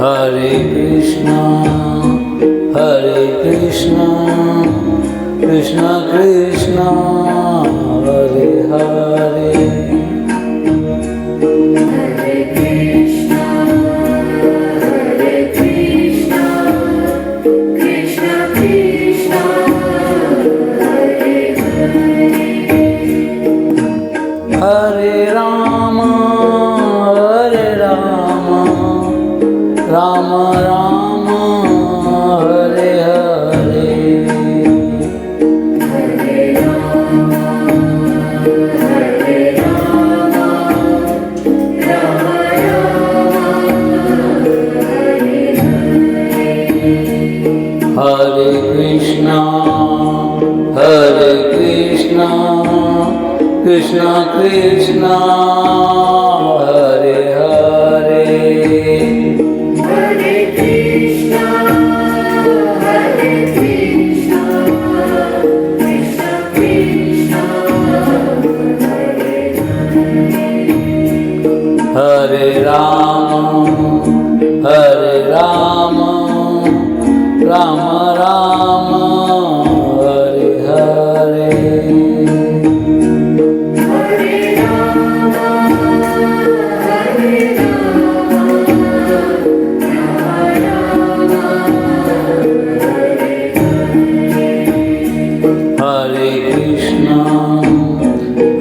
Hare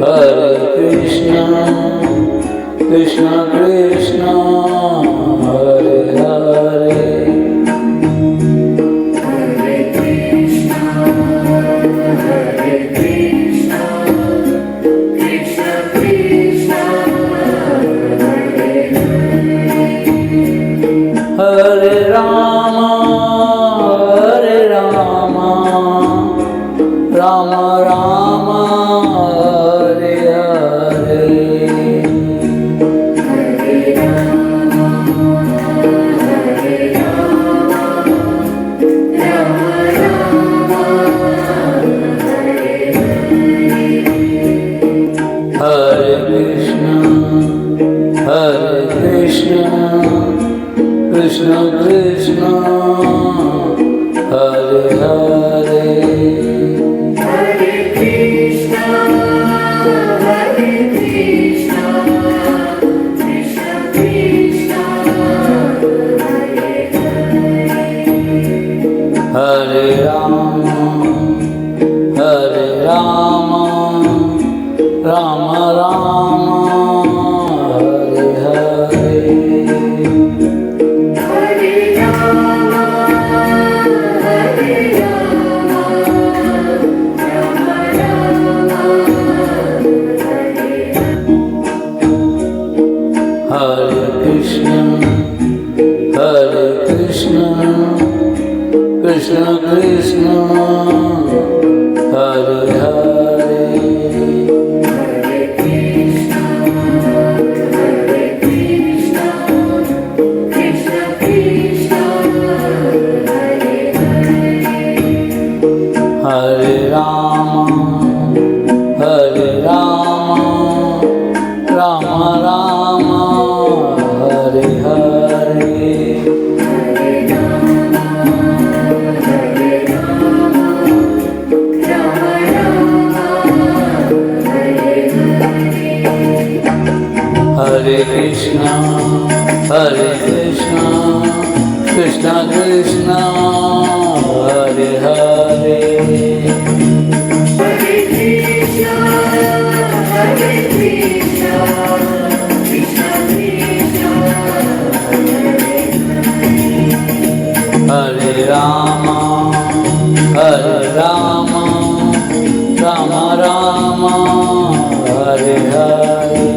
Hare Krishna, Krishna Krishna, Hare Hare. Hare Rama, Hare Rama, Rama Rama, Hare Hare. Hare Krishna, Hare Krishna, Krishna Krishna, Hare Hare. Hare Krishna, Hare Krishna, Krishna Krishna, Hare Hare. Hare Rama, Hare Rama, Rama Rama, Hare Hare. Hare Rama, Hare Rama, Rama Rama, Hare Hare Krishna, Hare Krishna, Krishna Krishna, Hare Hare. Hare Krishna, Hare Krishna, Krishna Krishna, Hare Hare. Hare Rama, Hare Rama, Rama Rama, Hare Hare. Hare Krishna, Hare Krishna, Krishna Krishna, Hare Hare. Hare Krishna, Hare Krishna, Krishna Krishna, Hare Rama, Hare Rama, Rama Rama, Hare Hare.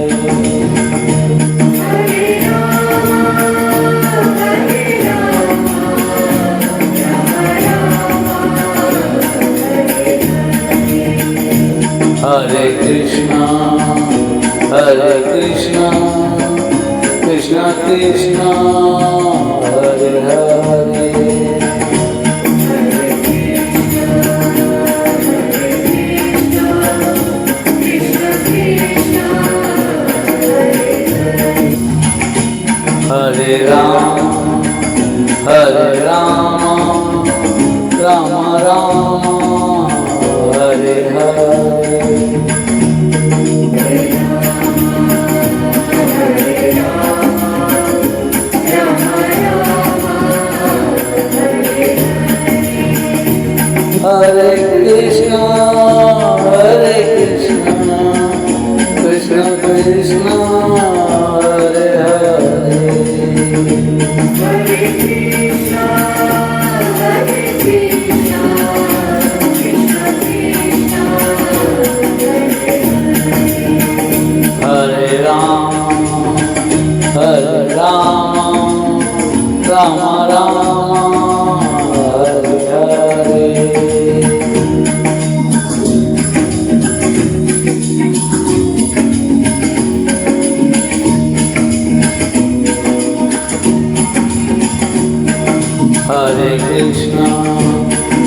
Hare Rama, Hare Rama, Rama Rama, Hare Krishna, Hare Krishna, Krishna Krishna, Hare Hare. Hare Rama, Hare Rama, Rama Rama, Hare Hare. Hare Krishna, Hare Krishna, Krishna Krishna, Hare Hare. Hare Krishna, Hare Krishna, Krishna Krishna, Hare Rama, Hare Rama, Rama Rama, Hare Hare. Hare Krishna,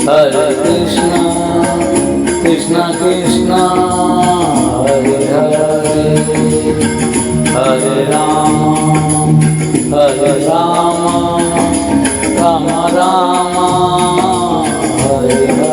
Hare Krishna, Krishna Krishna, Hare Hare. Hare Rama, Hare Rama, Rama Rama, Hare Hare.